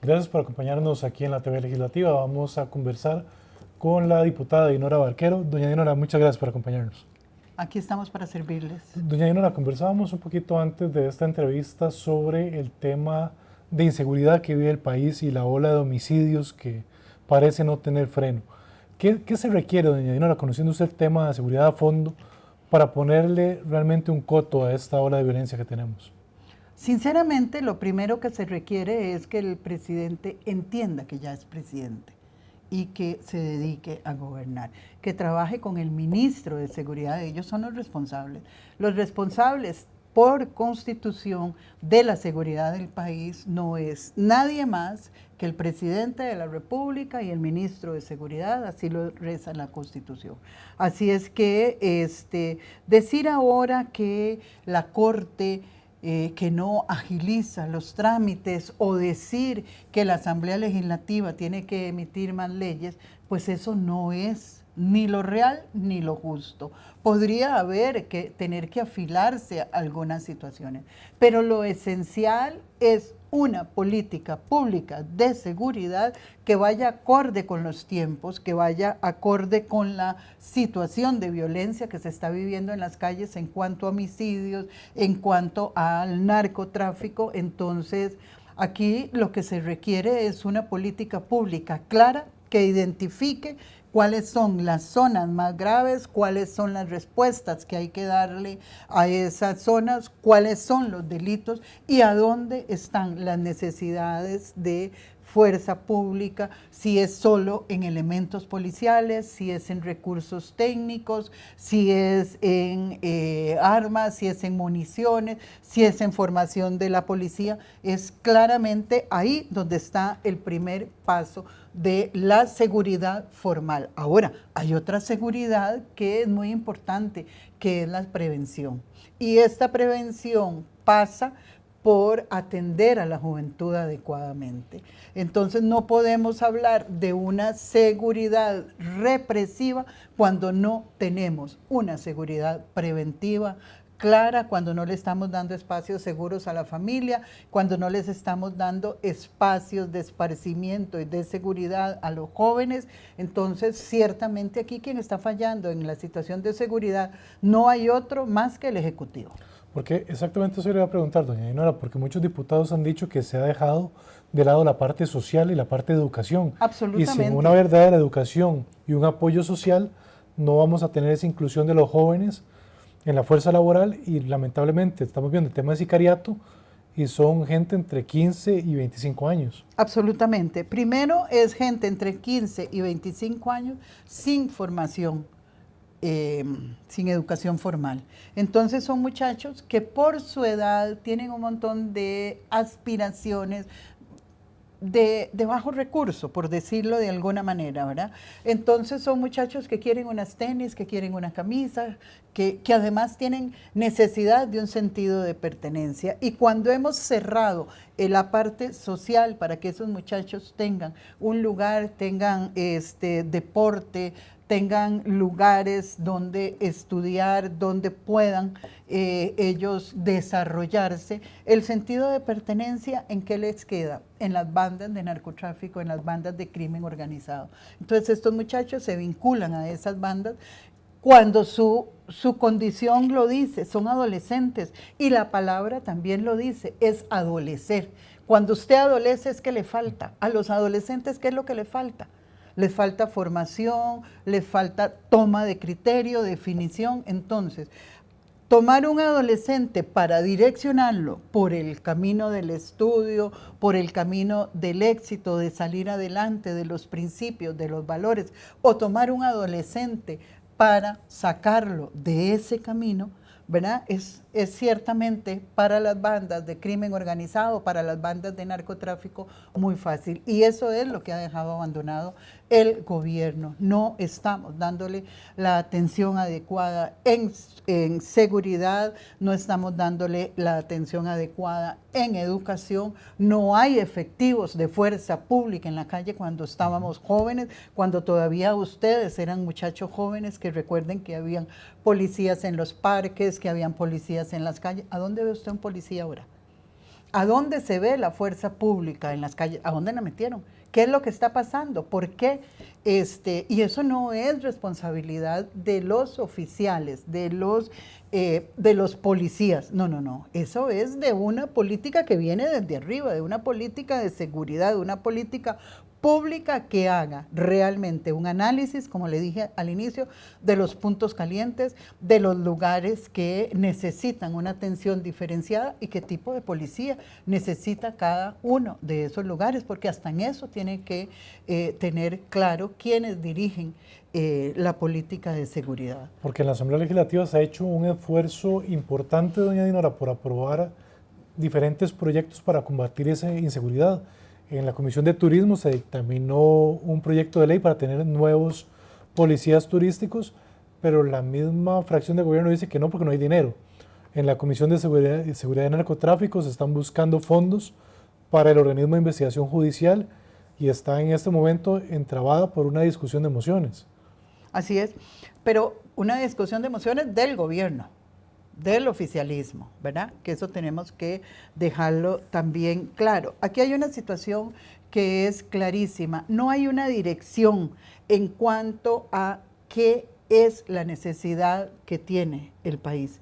Gracias por acompañarnos aquí en la TV Legislativa. Vamos a conversar con la diputada Dinora Barquero. Doña Dinora, muchas gracias por acompañarnos. Aquí estamos para servirles. Doña Dinora, conversábamos un poquito antes de esta entrevista sobre el tema de inseguridad que vive el país y la ola de homicidios que parece no tener freno. ¿Qué se requiere, doña Dinora, conociendo usted el tema de seguridad a fondo, para ponerle realmente un coto a esta ola de violencia que tenemos? Sinceramente, lo primero que se requiere es que el presidente entienda que ya es presidente y que se dedique a gobernar, que trabaje con el ministro de Seguridad. Ellos son los responsables. Los responsables por constitución de la seguridad del país no es nadie más que el presidente de la República y el ministro de Seguridad, así lo reza la Constitución. Así es que decir ahora que la Corte que no agiliza los trámites o decir que la Asamblea Legislativa tiene que emitir más leyes, pues eso no es ni lo real ni lo justo. Podría haber que tener que afilarse a algunas situaciones, pero lo esencial es una política pública de seguridad que vaya acorde con los tiempos, que vaya acorde con la situación de violencia que se está viviendo en las calles en cuanto a homicidios, en cuanto al narcotráfico. Entonces, aquí lo que se requiere es una política pública clara que identifique cuáles son las zonas más graves, cuáles son las respuestas que hay que darle a esas zonas, cuáles son los delitos y a dónde están las necesidades de fuerza pública, si es solo en elementos policiales, si es en recursos técnicos, si es en armas, si es en municiones, si es en formación de la policía. Es claramente ahí donde está el primer paso de la seguridad formal. Ahora, hay otra seguridad que es muy importante, que es la prevención. Y esta prevención pasa por atender a la juventud adecuadamente. Entonces no podemos hablar de una seguridad represiva cuando no tenemos una seguridad preventiva clara, cuando no le estamos dando espacios seguros a la familia, cuando no les estamos dando espacios de esparcimiento y de seguridad a los jóvenes. Entonces, ciertamente aquí quien está fallando en la situación de seguridad no hay otro más que el Ejecutivo. Porque exactamente eso le iba a preguntar, doña Dinora, porque muchos diputados han dicho que se ha dejado de lado la parte social y la parte de educación. Absolutamente. Y sin una verdadera educación y un apoyo social, no vamos a tener esa inclusión de los jóvenes en la fuerza laboral y lamentablemente estamos viendo el tema de sicariato y son gente entre 15 y 25 años. Absolutamente. Primero es gente entre 15 y 25 años sin formación. Sin educación formal. Entonces son muchachos que por su edad tienen un montón de aspiraciones de bajo recurso, por decirlo de alguna manera, ¿verdad? Entonces son muchachos que quieren unas tenis, que quieren una camisa, que además tienen necesidad de un sentido de pertenencia. Y cuando hemos cerrado la parte social para que esos muchachos tengan un lugar, tengan deporte, tengan lugares donde estudiar, donde puedan ellos desarrollarse, el sentido de pertenencia, ¿en qué les queda? En las bandas de narcotráfico, en las bandas de crimen organizado. Entonces estos muchachos se vinculan a esas bandas cuando su condición lo dice, son adolescentes, y la palabra también lo dice, es adolecer. Cuando usted adolece es que le falta. A los adolescentes, ¿qué es lo que le falta? Les falta formación, les falta toma de criterio, definición. Entonces, tomar un adolescente para direccionarlo por el camino del estudio, por el camino del éxito, de salir adelante, de los principios, de los valores, o tomar un adolescente para sacarlo de ese camino, ¿verdad? Es ciertamente para las bandas de crimen organizado, para las bandas de narcotráfico, muy fácil. Y eso es lo que ha dejado abandonado el gobierno. No estamos dándole la atención adecuada en seguridad, no estamos dándole la atención adecuada en educación. No hay efectivos de fuerza pública en la calle cuando estábamos jóvenes, cuando todavía ustedes eran muchachos jóvenes, que recuerden que habían policías en los parques, que habían policías en las calles. ¿A dónde ve usted un policía ahora? ¿A dónde se ve la fuerza pública en las calles? ¿A dónde la metieron? ¿Qué es lo que está pasando? ¿Por qué? Y eso no es responsabilidad de los oficiales, de los policías. No, no, no. Eso es de una política que viene desde arriba, de una política de seguridad, de una política pública que haga realmente un análisis, como le dije al inicio, de los puntos calientes, de los lugares que necesitan una atención diferenciada y qué tipo de policía necesita cada uno de esos lugares, porque hasta en eso tiene que tener claro quiénes dirigen la política de seguridad. Porque en la Asamblea Legislativa se ha hecho un esfuerzo importante, doña Dinora, por aprobar diferentes proyectos para combatir esa inseguridad. En la Comisión de Turismo se dictaminó un proyecto de ley para tener nuevos policías turísticos, pero la misma fracción de gobierno dice que no porque no hay dinero. En la Comisión de Seguridad de Narcotráfico se están buscando fondos para el organismo de investigación judicial y está en este momento entrabada por una discusión de mociones. Así es, pero una discusión de mociones del gobierno, del oficialismo, ¿verdad? Que eso tenemos que dejarlo también claro. Aquí hay una situación que es clarísima. No hay una dirección en cuanto a qué es la necesidad que tiene el país.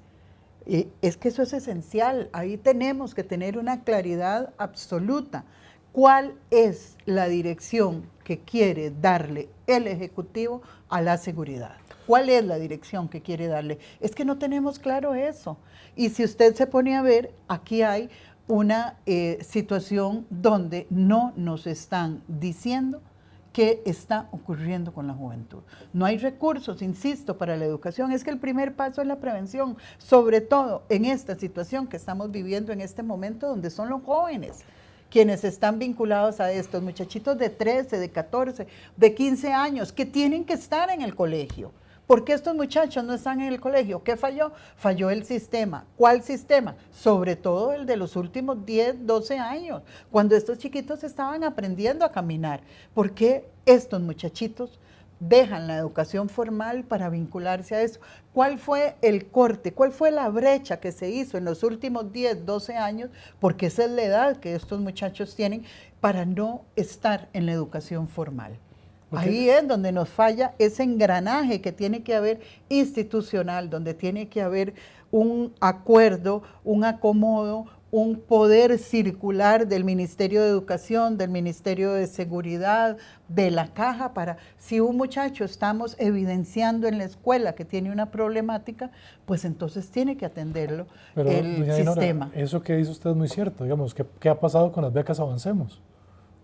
Es que eso es esencial. Ahí tenemos que tener una claridad absoluta. ¿Cuál es la dirección que quiere darle el Ejecutivo a la seguridad? ¿Cuál es la dirección que quiere darle? Es que no tenemos claro eso. Y si usted se pone a ver, aquí hay una situación donde no nos están diciendo qué está ocurriendo con la juventud. No hay recursos, insisto, para la educación. Es que el primer paso es la prevención, sobre todo en esta situación que estamos viviendo en este momento, donde son los jóvenes quienes están vinculados a estos muchachitos de 13, de 14, de 15 años, que tienen que estar en el colegio. ¿Por qué estos muchachos no están en el colegio? ¿Qué falló? Falló el sistema. ¿Cuál sistema? Sobre todo el de los últimos 10, 12 años, cuando estos chiquitos estaban aprendiendo a caminar. ¿Por qué estos muchachitos dejan la educación formal para vincularse a eso? ¿Cuál fue el corte? ¿Cuál fue la brecha que se hizo en los últimos 10, 12 años? Porque esa es la edad que estos muchachos tienen para no estar en la educación formal. Okay. Ahí es donde nos falla ese engranaje que tiene que haber institucional, donde tiene que haber un acuerdo, un acomodo, un poder circular del Ministerio de Educación, del Ministerio de Seguridad, de la Caja, para si un muchacho estamos evidenciando en la escuela que tiene una problemática, pues entonces tiene que atenderlo. Pero, el sistema. Dinora, eso que dice usted es muy cierto. Digamos, ¿qué ha pasado con las becas Avancemos?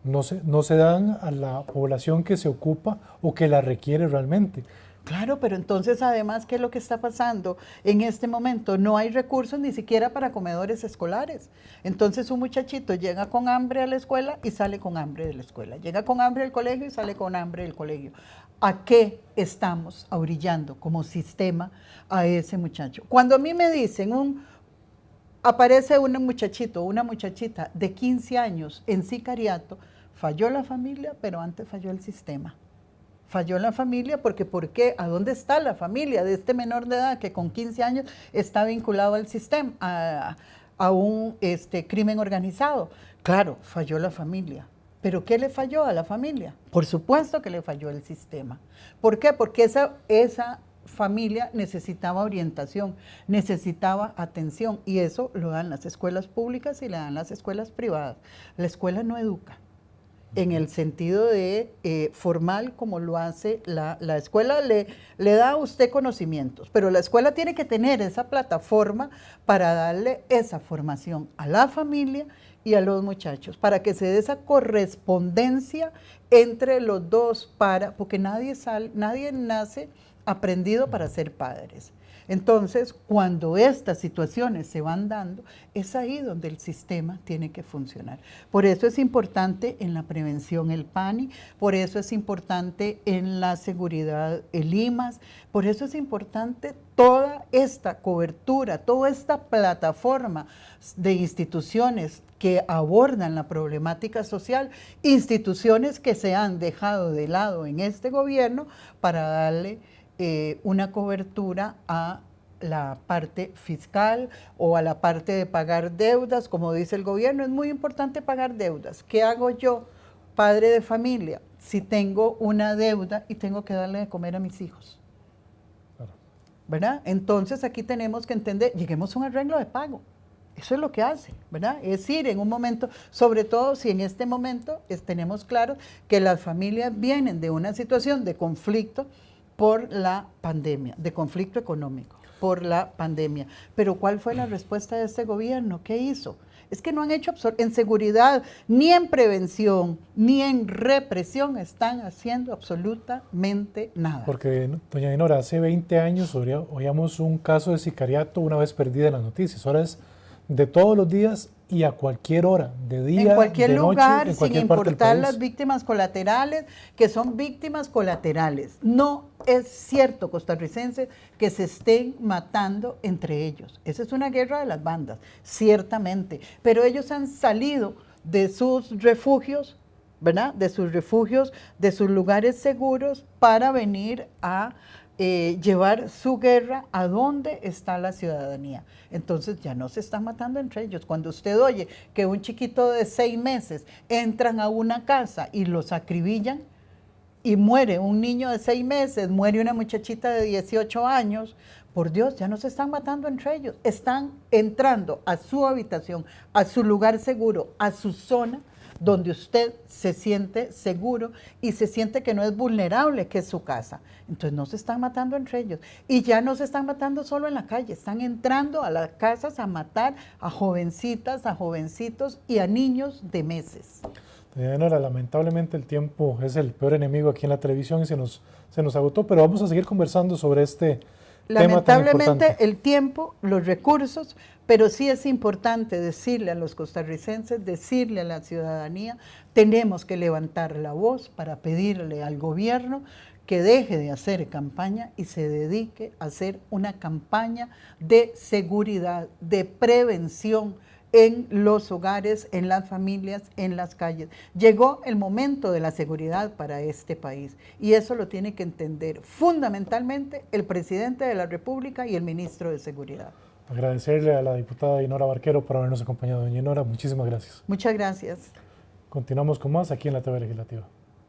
No se dan a la población que se ocupa o que la requiere realmente. Claro, pero entonces además, ¿qué es lo que está pasando? En este momento no hay recursos ni siquiera para comedores escolares. Entonces un muchachito llega con hambre a la escuela y sale con hambre de la escuela. Llega con hambre al colegio y sale con hambre del colegio. ¿A qué estamos orillando como sistema a ese muchacho? Cuando a mí me dicen, aparece un muchachito, una muchachita de 15 años en sicariato, falló la familia, pero antes falló el sistema. Falló la familia porque ¿por qué? ¿A dónde está la familia de este menor de edad que con 15 años está vinculado al sistema, a un crimen organizado? Claro, falló la familia. ¿Pero qué le falló a la familia? Por supuesto que le falló el sistema. ¿Por qué? Porque esa familia necesitaba orientación, necesitaba atención, y eso lo dan las escuelas públicas y lo dan las escuelas privadas. La escuela no educa en el sentido de formal como lo hace la escuela, le da a usted conocimientos, pero la escuela tiene que tener esa plataforma para darle esa formación a la familia y a los muchachos, para que se dé esa correspondencia entre los dos, porque nadie nace aprendido para ser padres. Entonces, cuando estas situaciones se van dando, es ahí donde el sistema tiene que funcionar. Por eso es importante en la prevención el PANI, por eso es importante en la seguridad el IMAS, por eso es importante toda esta cobertura, toda esta plataforma de instituciones que abordan la problemática social, instituciones que se han dejado de lado en este gobierno para darle una cobertura a la parte fiscal o a la parte de pagar deudas, como dice el gobierno, es muy importante pagar deudas. ¿Qué hago yo, padre de familia, si tengo una deuda y tengo que darle de comer a mis hijos? ¿Verdad? Entonces aquí tenemos que entender, lleguemos a un arreglo de pago. Eso es lo que hace, ¿verdad? Es decir, en un momento, sobre todo si en este momento tenemos claro que las familias vienen de una situación de conflicto por la pandemia, de conflicto económico, por la pandemia. Pero ¿cuál fue la respuesta de este gobierno? ¿Qué hizo? Es que no han hecho en seguridad, ni en prevención, ni en represión están haciendo absolutamente nada. Porque, doña Dinora, hace 20 años oíamos un caso de sicariato una vez perdida en las noticias. Ahora es de todos los días y a cualquier hora, de día, en cualquier de noche, lugar, en cualquier sin parte del importar país. las víctimas colaterales, que son víctimas colaterales. No es cierto, costarricenses, que se estén matando entre ellos. Esa es una guerra de las bandas, ciertamente. Pero ellos han salido de sus refugios, ¿verdad? De sus refugios, de sus lugares seguros para venir a llevar su guerra a donde está la ciudadanía. Entonces ya no se están matando entre ellos. Cuando usted oye que un chiquito de 6 meses entran a una casa y los acribillan y muere un niño de 6 meses, muere una muchachita de 18 años, por Dios, ya no se están matando entre ellos. Están entrando a su habitación, a su lugar seguro, a su zona, donde usted se siente seguro y se siente que no es vulnerable, que es su casa. Entonces no se están matando entre ellos. Y ya no se están matando solo en la calle, están entrando a las casas a matar a jovencitas, a jovencitos y a niños de meses. Doña Dinora, lamentablemente el tiempo es el peor enemigo aquí en la televisión y se nos agotó, pero vamos a seguir conversando sobre este tema tan Lamentablemente importante. el tiempo, los recursos, pero sí es importante decirle a los costarricenses, decirle a la ciudadanía, tenemos que levantar la voz para pedirle al gobierno que deje de hacer campaña y se dedique a hacer una campaña de seguridad, de prevención en los hogares, en las familias, en las calles. Llegó el momento de la seguridad para este país y eso lo tiene que entender fundamentalmente el presidente de la República y el ministro de Seguridad. Agradecerle a la diputada Dinora Barquero por habernos acompañado. Doña Dinora, muchísimas gracias. Muchas gracias. Continuamos con más aquí en la TV Legislativa.